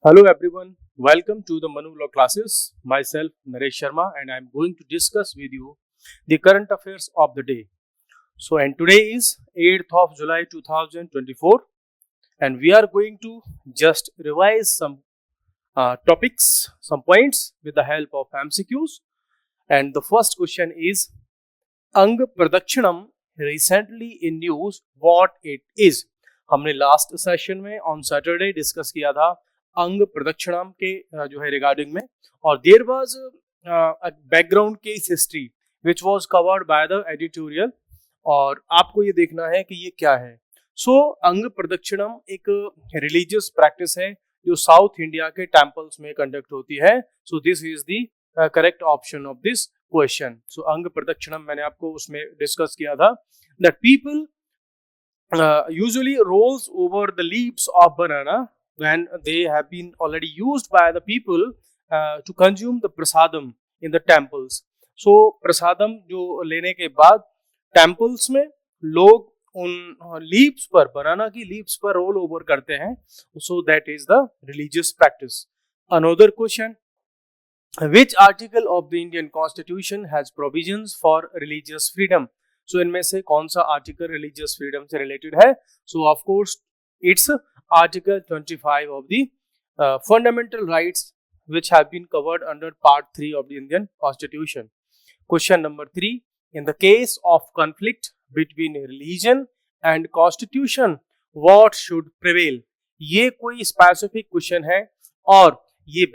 Hello everyone, welcome to the Manu Law classes. Myself Naresh Sharma and I am going to discuss with you the current affairs of the day. And today is 8th of July 2024 and we are going to just revise some topics, some points with the help of MCQs. And the first question is Ang Pradakshinam recently in news what it is. हमने last session में on Saturday discuss किया था अंग प्रदक्षिणाम के जो है regarding में, और there was background case history which was covered by the editorial, और आपको ये देखना है कि ये क्या है. सो अंग प्रदक्षिणम एक रिलीजियस प्रैक्टिस है जो साउथ इंडिया के टेम्पल्स में कंडक्ट होती है. So this is the correct option of this question. So Anga Pradakshinam मैंने आपको उसमें डिस्कस किया था that people usually rolls over the leaves of banana when they have been already used by the people to consume the prasadam in the temples. So prasadam जो लेने के बाद temples में लोग उन leaves पर, banana की leaves पर roll over करते हैं. So that is the religious practice. Another question, which article of the Indian Constitution has provisions for religious freedom? सो इनमें से कौन सा आर्टिकल रिलीजियस फ्रीडम से रिलेटेड है? सो of course it's article 25 of the fundamental rights which have been covered under part 3 of the Indian Constitution. Question number 3, in the case of conflict between religion and constitution what should prevail? ये कोई specific question है और ये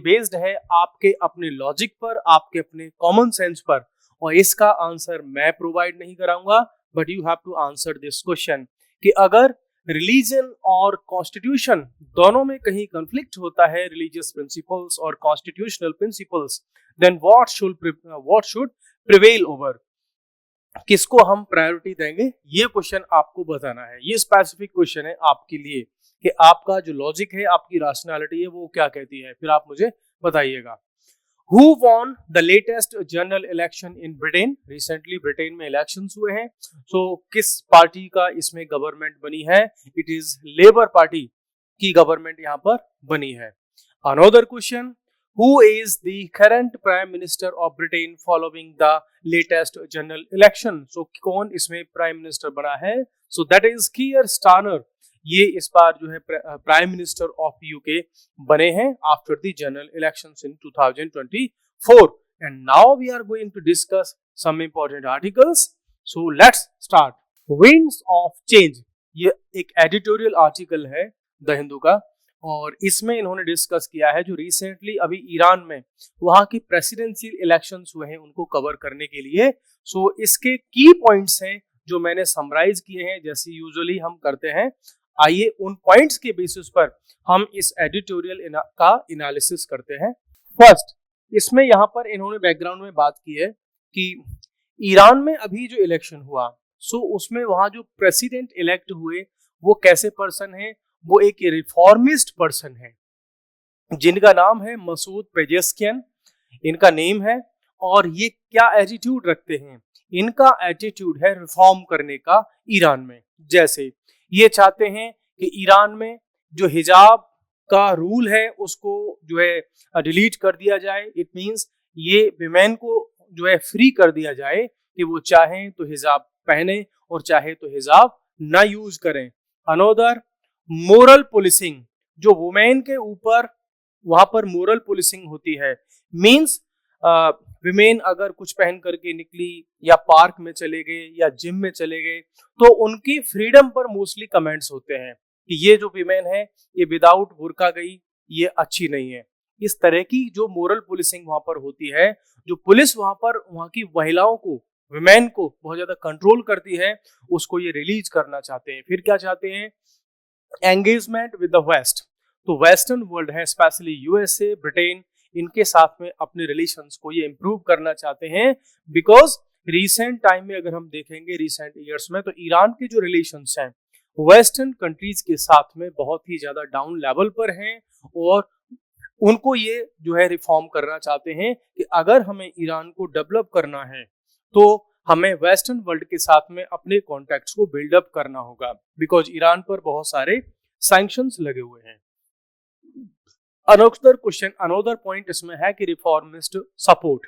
based है आपके अपने logic पर, आपके अपने कॉमन सेंस पर, और इसका आंसर मैं प्रोवाइड नहीं कराऊंगा, but you have to answer this question कि अगर रिलीजन और कॉन्स्टिट्यूशन दोनों में कहीं कंफ्लिक्ट होता है, रिलीजियस प्रिंसिपल्स और constitutional principles, then what should prevail over, किसको हम प्रायोरिटी देंगे, ये क्वेश्चन आपको बताना है. ये स्पेसिफिक क्वेश्चन है आपके लिए कि आपका जो लॉजिक है, आपकी रैशनैलिटी है, वो क्या कहती है, फिर आप मुझे बताइएगा. Who won the latest general election in Britain? Recently Britain में इलेक्शंस हुए हैं. So किस पार्टी का इसमें गवर्नमेंट बनी है? It is लेबर पार्टी की गवर्नमेंट यहाँ पर बनी है. Another question, who is the current prime minister of Britain following the latest general election? So कौन इसमें प्राइम मिनिस्टर बना है? So that is Keir Starmer. ये इस बार जो है प्राइम मिनिस्टर ऑफ यूके बने हैं after the general elections in 2024. And now we are going to discuss some important articles. So let's start. Winds of change, ये एक एडिटोरियल आर्टिकल है the Hindu का, और इसमें इन्होंने डिस्कस किया है जो रिसेंटली अभी ईरान में वहां की प्रेसिडेंशियल इलेक्शंस हुए हैं उनको कवर करने के लिए. सो इसके की पॉइंट्स हैं जो मैंने समराइज किए हैं जैसे यूजुअली हम करते हैं. आइए उन पॉइंट्स के बेसिस पर हम इस एडिटोरियल का एनालिसिस करते हैं. फर्स्ट, इसमें यहाँ पर इन्होंने बैकग्राउंड में बात की है कि ईरान में अभी जो इलेक्शन हुआ, सो उसमें वहां जो प्रेसिडेंट इलेक्ट हुए वो कैसे पर्सन है, वो एक रिफॉर्मिस्ट पर्सन है जिनका नाम है मसूद पेजेस्कियन, इनका नेम है. और ये क्या एटीट्यूड रखते हैं? इनका एटीट्यूड है रिफॉर्म करने का ईरान में. जैसे ये चाहते हैं कि ईरान में जो हिजाब का रूल है उसको जो है डिलीट कर दिया जाए. इट मींस ये विमेन को जो है फ्री कर दिया जाए कि वो चाहें तो हिजाब पहने और चाहे तो हिजाब ना यूज करें. अनोदर, मोरल पुलिसिंग, जो वुमेन के ऊपर वहां पर मोरल पुलिसिंग होती है. मींस विमेन अगर कुछ पहन करके निकली या पार्क में चले गए या जिम में चले गए तो उनकी फ्रीडम पर मोस्टली कमेंट्स होते हैं कि ये जो विमेन है ये विदाउट बुर्का गई, ये अच्छी नहीं है. इस तरह की जो मोरल पुलिसिंग वहां पर होती है, जो पुलिस वहां पर वहां की महिलाओं को, विमेन को बहुत ज्यादा कंट्रोल करती है, उसको ये रिलीज करना चाहते हैं. फिर क्या चाहते हैं? Engagement with the west. तो वेस्टर्न वर्ल्ड है, स्पेशली यूएसए, ब्रिटेन, इनके साथ में अपने रिलेशंस को ये इंप्रूव करना चाहते हैं. बिकॉज रिसेंट टाइम में अगर हम देखेंगे, रिसेंट ईयर्स में, तो ईरान के जो रिलेशंस हैं वेस्टर्न कंट्रीज के साथ में बहुत ही ज्यादा डाउन लेवल पर हैं, और उनको ये जो है रिफॉर्म करना चाहते हैं कि अगर हमें ईरान को डेवलप करना है तो हमें वेस्टर्न वर्ल्ड के साथ में अपने कॉन्टैक्ट्स को बिल्डअप करना होगा, बिकॉज ईरान पर बहुत सारे सैंक्शंस लगे हुए हैं. अनदर क्वेश्चन, अनदर पॉइंट इसमें है कि रिफॉर्मिस्ट सपोर्ट।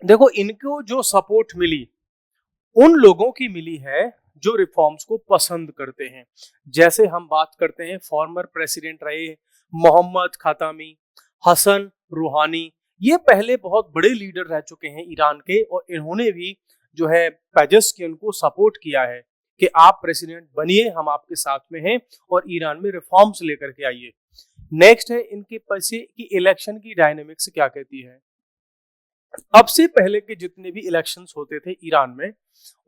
देखो, इनको जो सपोर्ट मिली उन लोगों की मिली है जो रिफॉर्म्स को पसंद करते हैं। जैसे हम बात करते हैं फॉर्मर प्रेसिडेंट रहे मोहम्मद खतामी, हसन रूहानी, ये पहले बहुत बड़े लीडर रह चुके हैं ईरान के, और इन्होंने भी जो है पेजेस्कियन को सपोर्ट किया है कि आप प्रेसिडेंट बनिए, हम आपके साथ में हैं और ईरान में रिफॉर्म्स लेकर के आइए। नेक्स्ट है इनके पैसे की इलेक्शन की डायनेमिक्स क्या कहती है। अब से पहले के जितने भी इलेक्शंस होते थे ईरान में,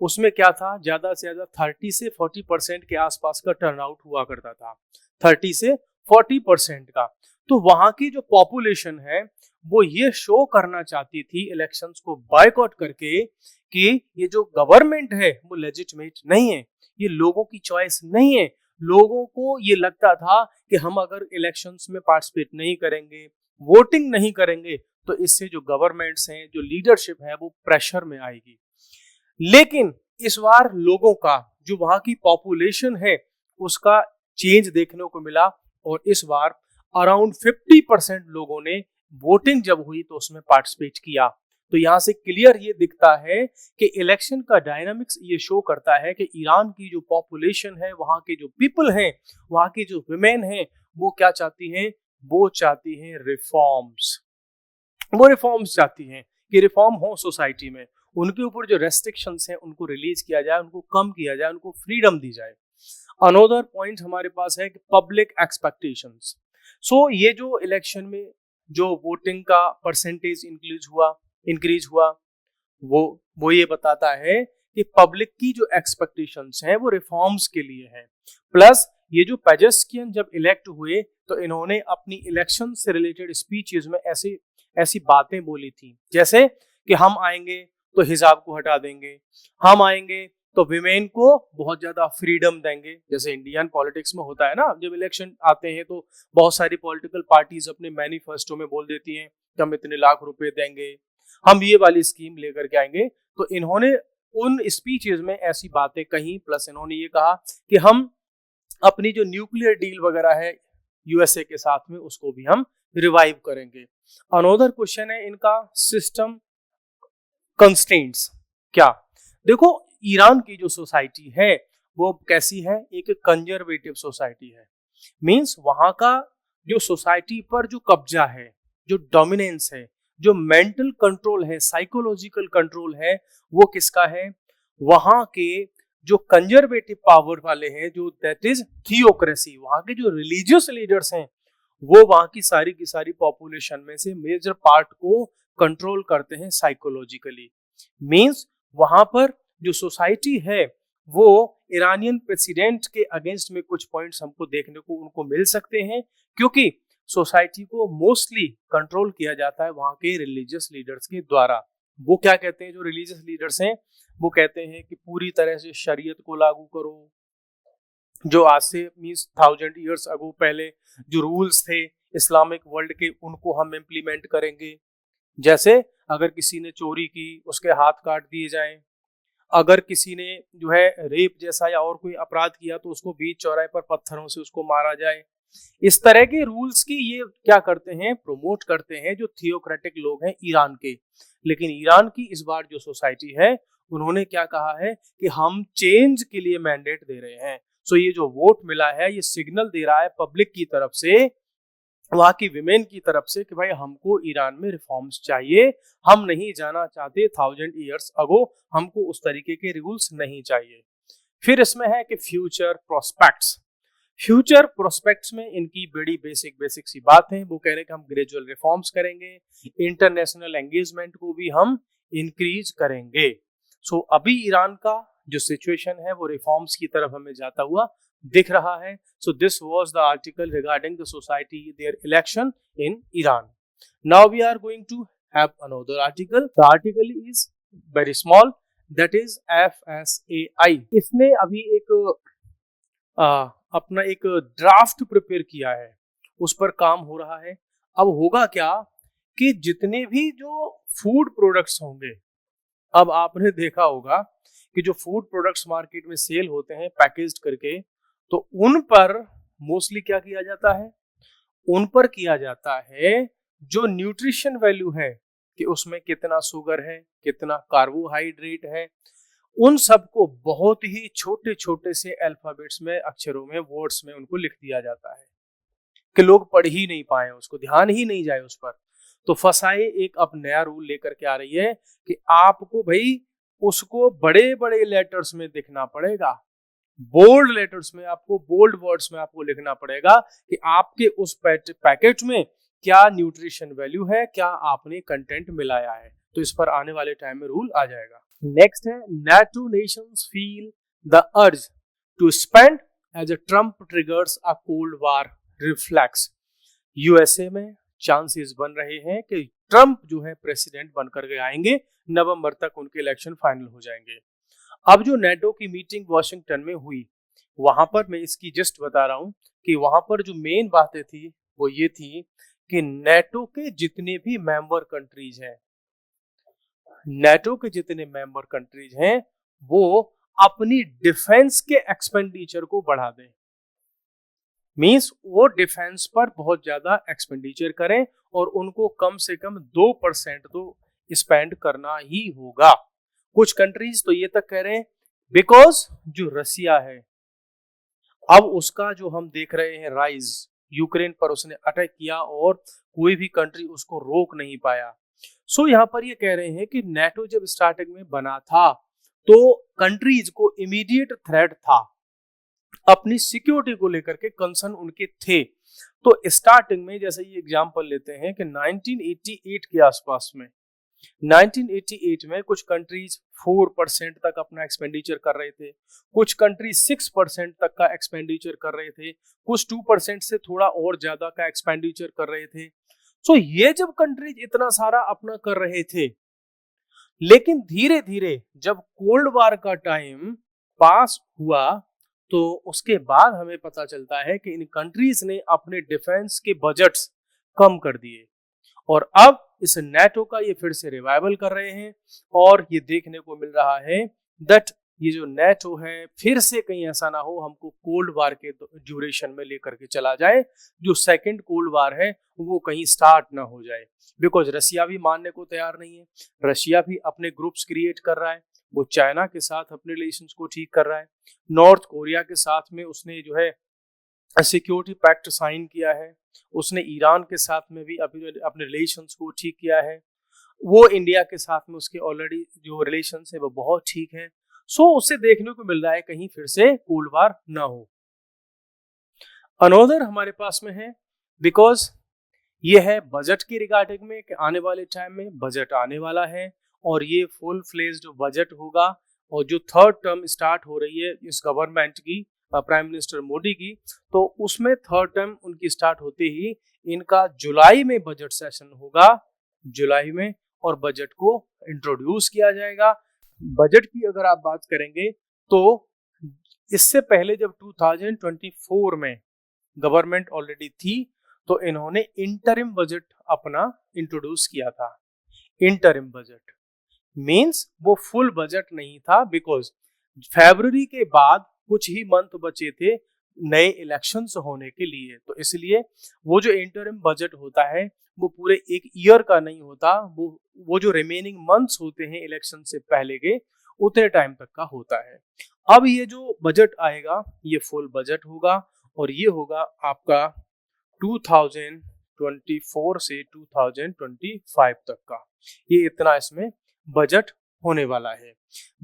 उसमें क्या था, ज्यादा से ज्यादा 30 से 40% के आसपास का टर्नआउट हुआ करता था, 30 से 40% का। तो वहां की जो पॉपुलेशन है वो ये शो करना चाहती थी इलेक्शंस को बायकॉट करके कि ये जो गवर्नमेंट है वो लेजिटिमेट नहीं है, ये लोगों की चॉइस नहीं है। लोगों को ये लगता था कि हम अगर इलेक्शंस में पार्टिसिपेट नहीं करेंगे, वोटिंग नहीं करेंगे, तो इससे जो गवर्नमेंट्स हैं, जो लीडरशिप है, वो प्रेशर में आएगी। लेकिन इस बार लोगों का, जो वहां की पॉपुलेशन है, उसका चेंज देखने को मिला, और इस बार अराउंड 50% लोगों ने वोटिंग जब हुई तो उसमें पार्टिसिपेट किया। तो यहां से क्लियर ये दिखता है कि इलेक्शन का डायनामिक्स ये शो करता है कि ईरान की जो पॉपुलेशन है, वहां के जो पीपल हैं, वहां की जो विमेन हैं, वो क्या चाहती हैं, वो चाहती हैं रिफॉर्म्स। वो रिफॉर्म्स चाहती हैं कि रिफॉर्म हो सोसाइटी में, उनके ऊपर जो रेस्ट्रिक्शंस हैं उनको रिलीज किया जाए, उनको कम किया जाए, उनको फ्रीडम दी जाए। अनदर पॉइंट हमारे पास है कि पब्लिक एक्सपेक्टेशंस। सो ये जो इलेक्शन में जो वोटिंग का परसेंटेज इंक्रीज हुआ वो ये बताता है कि पब्लिक की जो एक्सपेक्टेशंस हैं वो रिफॉर्म्स के लिए हैं। प्लस ये जो पेजेस्कियन जब इलेक्ट हुए तो इन्होंने अपनी इलेक्शन से रिलेटेड स्पीचेस में ऐसी बातें बोली थी, जैसे कि हम आएंगे तो हिजाब को हटा देंगे, हम आएंगे तो विमेन को बहुत ज्यादा फ्रीडम देंगे। जैसे इंडियन पॉलिटिक्स में होता है ना, जब इलेक्शन आते हैं तो बहुत सारी पॉलिटिकल पार्टीज अपने मैनिफेस्टो में बोल देती हैं कि हम इतने लाख रुपए देंगे, हम ये वाली स्कीम लेकर के आएंगे। तो इन्होंने उन स्पीचेस में ऐसी बातें कही। प्लस इन्होंने ये कहा कि हम अपनी जो न्यूक्लियर डील वगैरह है यूएसए के साथ में, उसको भी हम रिवाइव करेंगे। अनदर क्वेश्चन है इनका सिस्टम कंस्ट्रेंट्स क्या। देखो, ईरान की जो सोसाइटी है वो कैसी है, एक कंजर्वेटिव सोसाइटी है। मींस वहां का जो सोसाइटी पर जो कब्जा है, जो डोमिनेंस है, जो मेंटल कंट्रोल है, साइकोलॉजिकल कंट्रोल है, वो किसका है, वहां के जो कंजर्वेटिव पावर वाले हैं, जो दैट इज थियोक्रेसी, वहां के जो रिलीजियस लीडर्स हैं, वो वहां की सारी पॉपुलेशन में से मेजर पार्ट को कंट्रोल करते हैं साइकोलॉजिकली। मींस वहां पर जो सोसाइटी है वो ईरानियन प्रेसिडेंट के अगेंस्ट में कुछ पॉइंट्स हमको देखने को उनको मिल सकते हैं, क्योंकि सोसाइटी को मोस्टली कंट्रोल किया जाता है वहां के रिलीजियस लीडर्स के द्वारा। वो क्या कहते हैं, जो रिलीजियस लीडर्स हैं वो कहते हैं कि पूरी तरह से शरीयत को लागू करो, जो आज से मींस 1000 ईयर्स अगो पहले जो रूल्स थे इस्लामिक वर्ल्ड के, उनको हम इम्प्लीमेंट करेंगे। जैसे अगर किसी ने चोरी की, उसके हाथ काट दिए जाएं। अगर किसी ने जो है रेप जैसा या और कोई अपराध किया तो उसको बीच चौराहे पर पत्थरों से उसको मारा जाए। इस तरह के रूल्स की ये क्या करते हैं, प्रमोट करते हैं जो थियोक्रेटिक लोग हैं ईरान के। लेकिन ईरान की इस बार जो सोसाइटी है, उन्होंने क्या कहा है कि हम चेंज के लिए मैंडेट दे रहे हैं। सो ये जो वोट मिला है, ये सिग्नल दे रहा है पब्लिक की तरफ से, वहां की विमेन की तरफ से, कि भाई हमको ईरान में रिफॉर्म्स चाहिए, हम नहीं जाना चाहते 1000 ईयर्स अगो, हमको उस तरीके के रूल्स नहीं चाहिए। फिर इसमें है कि फ्यूचर प्रोस्पेक्ट्स। फ्यूचर प्रोस्पेक्ट्स में इनकी बड़ी बेसिक सी बात है, वो कह रहे हैं कि हम ग्रेजुअल रिफॉर्म्स करेंगे, इंटरनेशनल एंगेजमेंट को भी हम इंक्रीज करेंगे। सो अभी ईरान का जो सिचुएशन है वो रिफॉर्म्स की तरफ हमें जाता हुआ दिख रहा है। So this was the article regarding the society, their election in Iran. Now we are going to have another article. The article is very small, that is FSAI. इसने अभी एक अपना एक ड्राफ्ट प्रिपेयर किया है, उस पर काम हो रहा है। अब होगा क्या कि जितने भी जो फूड प्रोडक्ट्स होंगे, अब आपने देखा होगा कि जो फूड प्रोडक्ट्स मार्केट में सेल होते हैं पैकेज्ड करके, तो उन पर मोस्टली क्या किया जाता है, उन पर किया जाता है जो न्यूट्रिशन वैल्यू है कि उसमें कितना शुगर है, कितना कार्बोहाइड्रेट है, उन सबको बहुत ही छोटे छोटे से अल्फाबेट्स में, अक्षरों में, वर्ड्स में उनको लिख दिया जाता है कि लोग पढ़ ही नहीं पाए, उसको ध्यान ही नहीं जाए उस पर। तो फसाई एक अब नया रूल लेकर के आ रही है कि आपको भाई उसको बड़े बड़े लेटर्स में दिखना पड़ेगा, बोल्ड लेटर्स में, आपको बोल्ड वर्ड्स में आपको लिखना पड़ेगा कि आपके उस पैकेट में क्या न्यूट्रिशन वैल्यू है, क्या आपने कंटेंट मिलाया है। तो इस पर आने वाले टाइम में रूल आ जाएगा। नेक्स्ट है NATO nations feel the urge to spend as a Trump triggers a Cold War reflex। USA में चांसेस बन रहे हैं कि ट्रंप जो है प्रेसिडेंट बनकर के आएंगे, नवंबर तक उनके इलेक्शन फाइनल हो जाएंगे। अब जो नेटो की मीटिंग वॉशिंगटन में हुई, वहां पर मैं इसकी जस्ट बता रहा हूं कि वहां पर जो मेन बातें थी वो ये थी कि नेटो के जितने भी मेंबर कंट्रीज हैं, नेटो के जितने मेंबर कंट्रीज हैं वो अपनी डिफेंस के एक्सपेंडिचर को बढ़ा दें। मींस वो डिफेंस पर बहुत ज्यादा एक्सपेंडिचर करें और उनको कम से कम 2% तो स्पेंड करना ही होगा। कुछ कंट्रीज तो ये तक कह रहे हैं बिकॉज जो रसिया है, अब उसका जो हम देख रहे हैं राइज, यूक्रेन पर उसने अटैक किया और कोई भी कंट्री उसको रोक नहीं पाया। सो यहाँ पर ये कह रहे हैं कि नेटो जब स्टार्टिंग में बना था तो कंट्रीज को इमीडिएट थ्रेट था, अपनी सिक्योरिटी को लेकर के कंसर्न उनके थे। तो स्टार्टिंग में जैसे ये एग्जांपल लेते हैं कि 1988 के आसपास में, 1988 में कुछ कंट्रीज 4% तक अपना एक्सपेंडिचर कर रहे थे, कुछ कंट्रीज 6% तक का एक्सपेंडिचर कर रहे थे, कुछ 2% से थोड़ा और ज्यादा का एक्सपेंडिचर कर रहे थे। सो ये जब कंट्रीज इतना सारा अपना कर रहे थे, लेकिन धीरे धीरे जब कोल्ड वार का टाइम पास हुआ तो उसके बाद हमें पता चलता है कि इन कंट्रीज ने अपने डिफेंस के बजट्स कम कर दिए और अब इस नेटो का ये फिर से रिवाइवल कर रहे हैं। और ये देखने को मिल रहा है दैट ये जो नेटो है फिर से कहीं ऐसा ना हो हमको कोल्ड वार के ड्यूरेशन में लेकर के चला जाए, जो सेकंड कोल्ड वार है वो कहीं स्टार्ट ना हो जाए। बिकॉज रशिया भी मानने को तैयार नहीं है, रशिया भी अपने ग्रुप्स क्रिएट कर रहा है, वो चाइना के साथ अपने रिलेशंस को ठीक कर रहा है, नॉर्थ कोरिया के साथ में उसने जो है सिक्योरिटी पैक्ट साइन किया है, उसने ईरान के साथ में भी अपने रिलेशंस को ठीक किया है, वो इंडिया के साथ में उसके ऑलरेडी जो रिलेशंस है वो बहुत ठीक है। सो उससे देखने को मिल रहा है कहीं फिर से कोल्ड वार ना हो। अनोदर हमारे पास में है बिकॉज ये है बजट की रिगार्डिंग में कि आने वाले टाइम में बजट आने वाला है और ये फुल फ्लेज्ड बजट होगा। और जो थर्ड टर्म स्टार्ट हो रही है इस गवर्नमेंट की, प्राइम मिनिस्टर मोदी की, तो उसमें थर्ड टर्म उनकी स्टार्ट होते ही इनका जुलाई में बजट सेशन होगा, जुलाई में, और बजट को इंट्रोड्यूस किया जाएगा। बजट की अगर आप बात करेंगे तो इससे पहले जब 2024 में गवर्नमेंट ऑलरेडी थी तो इन्होंने इंटरिम बजट अपना इंट्रोड्यूस किया था। इंटरिम बजट मींस वो फुल बजट नहीं था बिकॉज फरवरी के बाद कुछ ही मंथ बचे थे नए इलेक्शंस होने के लिए, तो इसलिए वो जो इंटरिम बजट होता है वो पूरे एक ईयर का नहीं होता, वो जो रिमेनिंग मंथ्स होते हैं इलेक्शन से पहले के उतने टाइम तक का होता है। अब ये जो बजट आएगा ये फुल बजट होगा और ये होगा आपका 2024 से 2025 तक का, ये इतना इसमें बजट होने वाला है।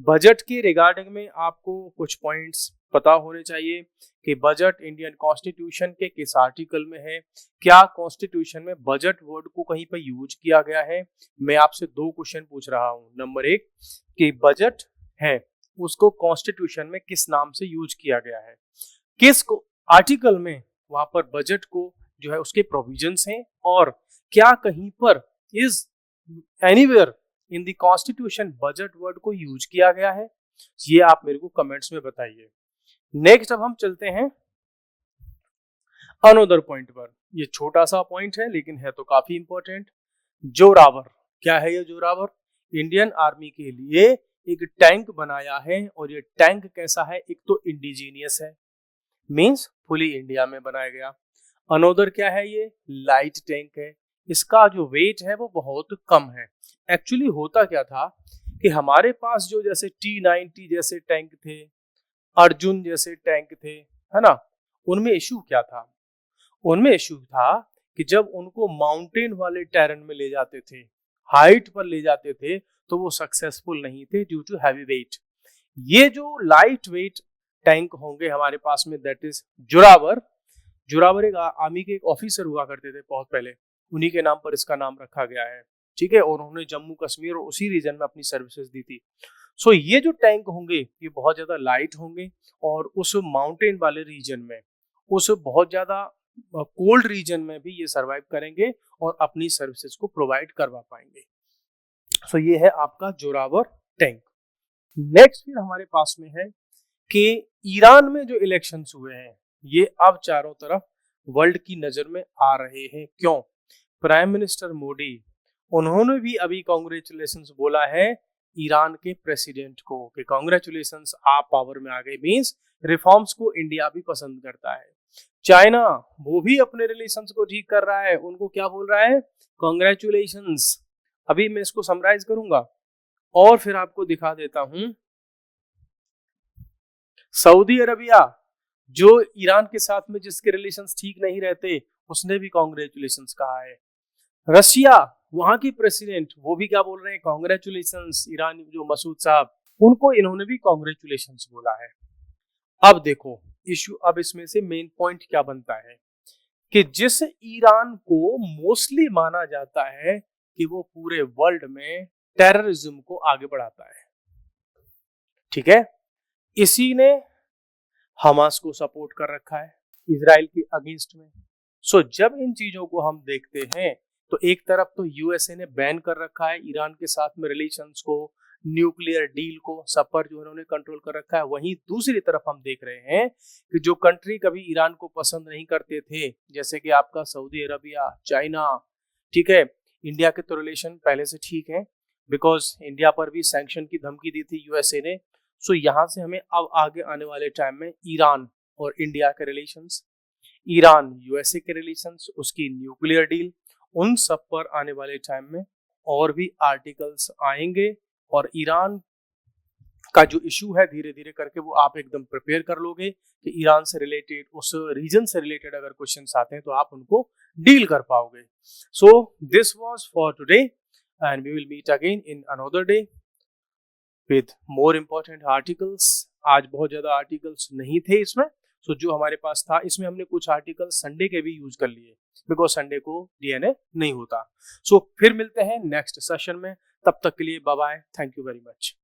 बजट के रिगार्डिंग में आपको कुछ पॉइंट्स पता होने चाहिए कि बजट इंडियन कॉन्स्टिट्यूशन के किस आर्टिकल में है, क्या कॉन्स्टिट्यूशन में बजट वर्ड को कहीं पर यूज किया गया है। मैं आपसे 2 क्वेश्चन पूछ रहा हूं। नंबर 1 कि बजट है उसको कॉन्स्टिट्यूशन में किस नाम से यूज किया गया है, किस आर्टिकल में वहां पर बजट को जो है उसके प्रोविजंस हैं, और क्या कहीं पर is anywhere in the constitution budget word को यूज किया गया है, ये आप मेरे को कमेंट्स में बताइए। नेक्स्ट अब हम चलते हैं अनदर पॉइंट पर। ये छोटा सा पॉइंट है लेकिन है तो काफी इंपॉर्टेंट। जोरावर, क्या है ये जोरावर? इंडियन आर्मी के लिए एक टैंक बनाया है और ये टैंक कैसा है, एक तो इंडिजीनियस है मींस फुली इंडिया में बनाया गया। अनोदर क्या है, ये लाइट टैंक है, इसका जो वेट है वो बहुत कम है। एक्चुअली होता क्या था कि हमारे पास जो जैसे T90 जैसे टैंक थे, अर्जुन जैसे टैंक थे, है ना, उनमें इश्यू क्या था, उनमें इश्यू था कि जब उनको माउंटेन वाले टेरेन में ले जाते थे, हाइट पर ले जाते थे, तो वो सक्सेसफुल नहीं थे ड्यू टू हैवी वेट। ये जो लाइट वेट टैंक होंगे हमारे पास में, दैट इज जोरावर। जोरावर एक आर्मी के एक ऑफिसर हुआ करते थे बहुत पहले, उन्हीं के नाम पर इसका नाम रखा गया है, ठीक है, और उन्होंने जम्मू कश्मीर और उसी रीजन में अपनी सर्विसेज दी थी। सो ये जो टैंक होंगे ये बहुत ज्यादा लाइट होंगे और उस माउंटेन वाले रीजन में, उस बहुत ज्यादा कोल्ड रीजन में भी ये सरवाइव करेंगे और अपनी सर्विसेज को प्रोवाइड करवा पाएंगे। सो ये है आपका जोरावर टैंक। नेक्स्ट फिर हमारे पास में है कि ईरान में जो इलेक्शंस हुए हैं ये अब चारों तरफ वर्ल्ड की नजर में आ रहे हैं। क्यों? प्राइम मिनिस्टर मोदी, उन्होंने भी अभी कांग्रेचुलेशंस बोला है ईरान के प्रेसिडेंट को कि कांग्रेचुलेशंस, आप पावर में आ गए, मींस रिफॉर्म्स को इंडिया भी पसंद करता है। चाइना, वो भी अपने रिलेशंस को ठीक कर रहा है, उनको क्या बोल रहा है, कांग्रेचुलेशंस। अभी मैं इसको समराइज करूंगा और फिर आपको दिखा देता हूं। सऊदी अरबिया, जो ईरान के साथ में जिसके रिलेशंस ठीक नहीं रहते, उसने भी कांग्रेचुलेशंस कहा है। रशिया, वहां की प्रेसिडेंट, वो भी क्या बोल रहे हैं, कांग्रेचुलेशंस। ईरान जो मसूद साहब, उनको इन्होंने भी कांग्रेचुलेशंस बोला है। अब देखो इश्यू, अब इसमें से मेन पॉइंट क्या बनता है कि जिस ईरान को मोस्टली माना जाता है कि वो पूरे वर्ल्ड में टेररिज्म को आगे बढ़ाता है, ठीक है, इसी ने हमास को सपोर्ट कर रखा है इजराइल के अगेंस्ट में। सो जब इन चीजों को हम देखते हैं तो एक तरफ तो यूएसए ने बैन कर रखा है ईरान के साथ में रिलेशंस को, न्यूक्लियर डील को, सब पर जो उन्होंने कंट्रोल कर रखा है। वहीं दूसरी तरफ हम देख रहे हैं कि जो कंट्री कभी ईरान को पसंद नहीं करते थे, जैसे कि आपका सऊदी अरबिया, चाइना, ठीक है, इंडिया के तो रिलेशन पहले से ठीक है, बिकॉज इंडिया पर भी सैंक्शन की धमकी दी थी यूएसए ने। सो यहाँ से हमें अब आगे आने वाले टाइम में ईरान और इंडिया के रिलेशंस, ईरान यूएसए के रिलेशंस, उसकी न्यूक्लियर डील, उन सब पर आने वाले टाइम में और भी आर्टिकल्स आएंगे। और ईरान का जो इशू है धीरे धीरे करके वो आप एकदम प्रिपेयर कर लोगे कि ईरान से रिलेटेड, उस रीजन से रिलेटेड अगर क्वेश्चंस आते हैं तो आप उनको डील कर पाओगे। So this was for today and we will meet again in another day with more important articles. आज बहुत ज्यादा आर्टिकल्स नहीं थे इसमें, सो जो हमारे पास था इसमें हमने कुछ आर्टिकल संडे के भी यूज कर लिए बिकॉज संडे को डीएनए नहीं होता। सो फिर मिलते हैं नेक्स्ट सेशन में, तब तक के लिए bye bye, thank you very much.